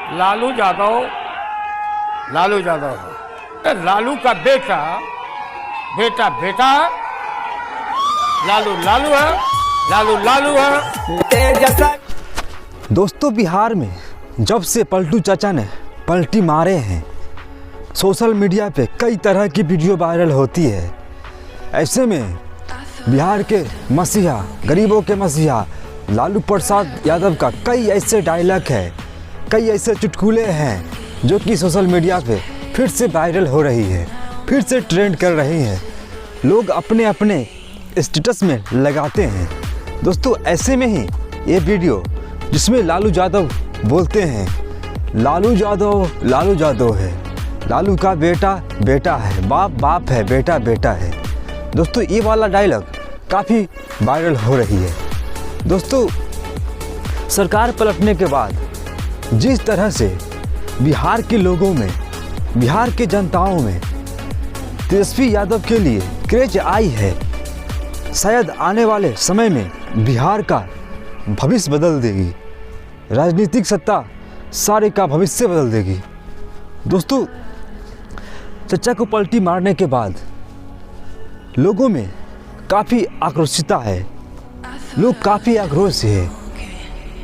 लालू यादव है। लालू का बेटा है। लालू है। दोस्तों, बिहार में जब से पलटू चाचा ने पलटी मारे हैं, सोशल मीडिया पे कई तरह की वीडियो वायरल होती है। ऐसे में बिहार के मसीहा, गरीबों के मसीहा लालू प्रसाद यादव का कई ऐसे डायलॉग है, कई ऐसे चुटकुले हैं जो कि सोशल मीडिया पे फिर से वायरल हो रही है, फिर से ट्रेंड कर रही हैं। लोग अपने अपने स्टेटस में लगाते हैं। दोस्तों, ऐसे में ही ये वीडियो जिसमें लालू यादव बोलते हैं, लालू यादव है, लालू का बेटा है, बाप है, बेटा है। दोस्तों, ये वाला डायलॉग काफ़ी वायरल हो रही है। दोस्तों, सरकार पलटने के बाद जिस तरह से बिहार के लोगों में, बिहार के जनताओं में तेजस्वी यादव के लिए क्रेज आई है, शायद आने वाले समय में बिहार का भविष्य बदल देगी, राजनीतिक सत्ता सारे का भविष्य बदल देगी। दोस्तों, चचा को पलटी मारने के बाद लोगों में काफ़ी आक्रोशिता है, लोग काफ़ी आक्रोश है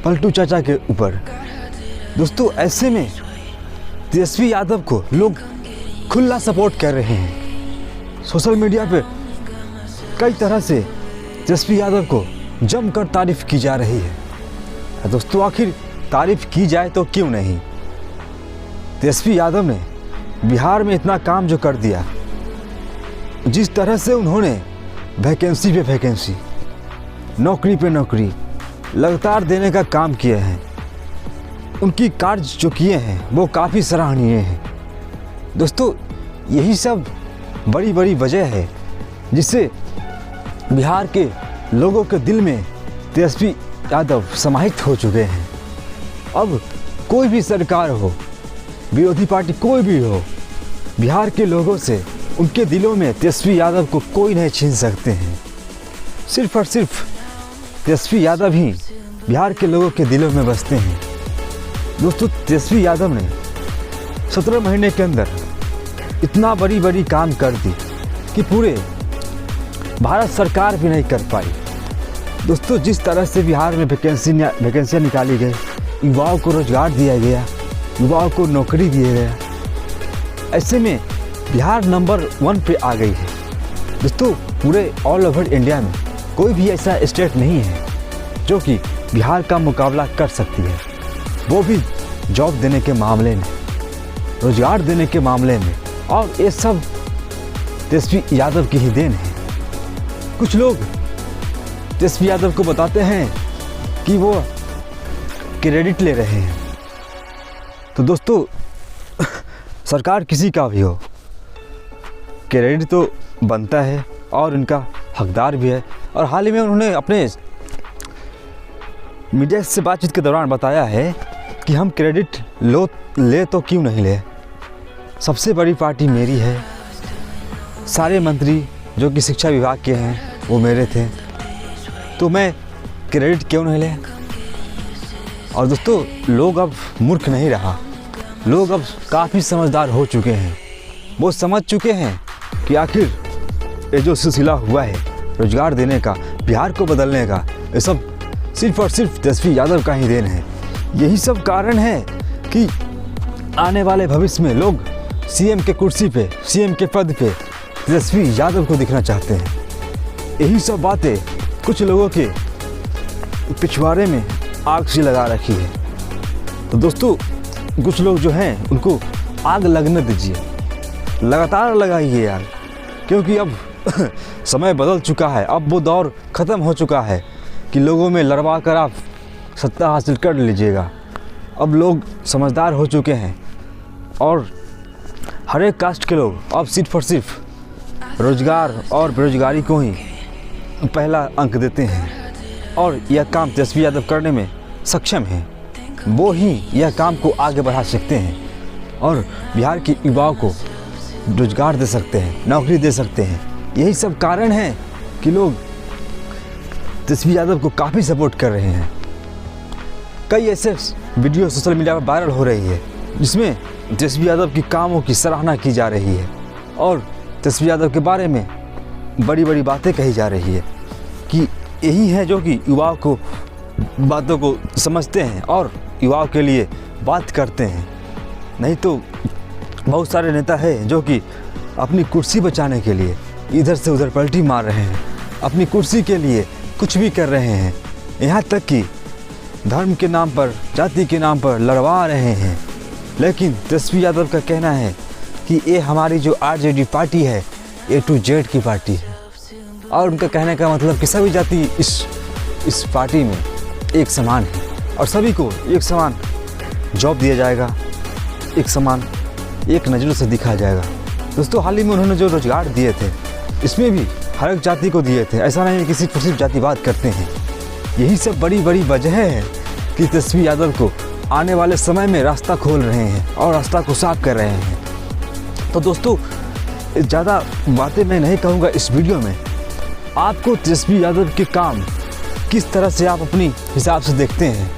पलटू चाचा के ऊपर। दोस्तों, ऐसे में तेजस्वी यादव को लोग खुला सपोर्ट कर रहे हैं। सोशल मीडिया पे कई तरह से तेजस्वी यादव को जमकर तारीफ की जा रही है। दोस्तों, आखिर तारीफ की जाए तो क्यों नहीं। तेजस्वी यादव ने बिहार में इतना काम जो कर दिया, जिस तरह से उन्होंने वैकेंसी पे वैकेंसी, नौकरी पे नौकरी लगातार देने का काम किए हैं, उनकी कार्य जो किए हैं वो काफ़ी सराहनीय हैं। दोस्तों, यही सब बड़ी बड़ी वजह है जिससे बिहार के लोगों के दिल में तेजस्वी यादव समाहित हो चुके हैं। अब कोई भी सरकार हो, विरोधी पार्टी कोई भी हो, बिहार के लोगों से, उनके दिलों में तेजस्वी यादव को कोई नहीं छीन सकते हैं। सिर्फ और सिर्फ तेजस्वी यादव ही बिहार के लोगों के दिलों में बसते हैं। दोस्तों, तेजस्वी यादव ने 17 महीने के अंदर इतना बड़ी काम कर दी कि पूरे भारत सरकार भी नहीं कर पाई। दोस्तों, जिस तरह से बिहार में वैकेंसियाँ निकाली गई, युवाओं को रोजगार दिया गया, युवाओं को नौकरी दिया गया, ऐसे में बिहार नंबर 1 पे आ गई है। दोस्तों, पूरे ऑल ओवर इंडिया में कोई भी ऐसा स्टेट नहीं है जो कि बिहार का मुकाबला कर सकती है, वो भी जॉब देने के मामले में, रोजगार देने के मामले में। और ये सब तेजस्वी यादव की ही देन है। कुछ लोग तेजस्वी यादव को बताते हैं कि वो क्रेडिट ले रहे हैं। तो दोस्तों, सरकार किसी का भी हो, क्रेडिट तो बनता है और उनका हकदार भी है। और हाल ही में उन्होंने अपने मीडिया से बातचीत के दौरान बताया है कि हम क्रेडिट ले तो क्यों नहीं ले, सबसे बड़ी पार्टी मेरी है, सारे मंत्री जो कि शिक्षा विभाग के हैं वो मेरे थे, तो मैं क्रेडिट क्यों नहीं ले। और दोस्तों, लोग अब मूर्ख नहीं रहा, लोग अब काफ़ी समझदार हो चुके हैं। वो समझ चुके हैं कि आखिर ये जो सिलसिला हुआ है रोजगार देने का, बिहार को बदलने का, ये सब सिर्फ और सिर्फ तेजस्वी यादव का ही देन है। यही सब कारण है कि आने वाले भविष्य में लोग सीएम के कुर्सी पे, सीएम के पद पे तेजस्वी यादव को दिखना चाहते हैं। यही सब बातें कुछ लोगों के पिछवाड़े में आग सी लगा रखी है। तो दोस्तों, कुछ लोग जो हैं उनको आग लगने दीजिए, लगातार लगाइए यार, क्योंकि अब समय बदल चुका है। अब वो दौर ख़त्म हो चुका है कि लोगों में लड़वा कर आप सत्ता हासिल कर लीजिएगा। अब लोग समझदार हो चुके हैं और हर एक कास्ट के लोग अब सिर्फ और सिर्फ रोजगार और बेरोजगारी को ही पहला अंक देते हैं। और यह काम तेजस्वी यादव करने में सक्षम हैं, वो ही यह काम को आगे बढ़ा सकते हैं और बिहार के युवाओं को रोजगार दे सकते हैं, नौकरी दे सकते हैं। यही सब कारण है कि लोग तेजस्वी यादव को काफ़ी सपोर्ट कर रहे हैं। कई ऐसे वीडियो सोशल मीडिया पर वायरल हो रही है, जिसमें तेजस्वी यादव की कामों की सराहना की जा रही है और तेजस्वी यादव के बारे में बड़ी बड़ी बातें कही जा रही है कि यही है जो कि युवाओं को बातों को समझते हैं और युवाओं के लिए बात करते हैं। नहीं तो बहुत सारे नेता हैं जो कि अपनी कुर्सी बचाने के लिए इधर से उधर पलटी मार रहे हैं, अपनी कुर्सी के लिए कुछ भी कर रहे हैं, यहाँ तक कि धर्म के नाम पर, जाति के नाम पर लड़वा रहे हैं। लेकिन तेजस्वी यादव का कहना है कि ये हमारी जो आरजेडी पार्टी है A to Z की पार्टी है और उनका कहने का मतलब कि सभी जाति इस पार्टी में एक समान है और सभी को एक समान जॉब दिया जाएगा, एक समान एक नज़रों से दिखाया जाएगा। दोस्तों, हाल ही में उन्होंने जो रोजगार दिए थे इसमें भी हर एक जाति को दिए थे, ऐसा नहीं है कि सिर्फ जातिवाद करते हैं। यही सब बड़ी बड़ी वजह है कि तेजस्वी यादव को आने वाले समय में रास्ता खोल रहे हैं और रास्ता को साफ कर रहे हैं। तो दोस्तों, ज़्यादा बातें मैं नहीं कहूँगा इस वीडियो में। आपको तेजस्वी यादव के काम किस तरह से आप अपनी हिसाब से देखते हैं,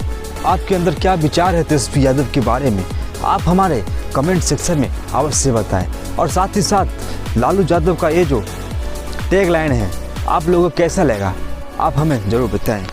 आपके अंदर क्या विचार है तेजस्वी यादव के बारे में, आप हमारे कमेंट सेक्शन में अवश्य बताएं। और साथ ही साथ लालू यादव का ये जो टैग लाइन है आप लोगों को कैसा लगा, आप हमें ज़रूर बताएं।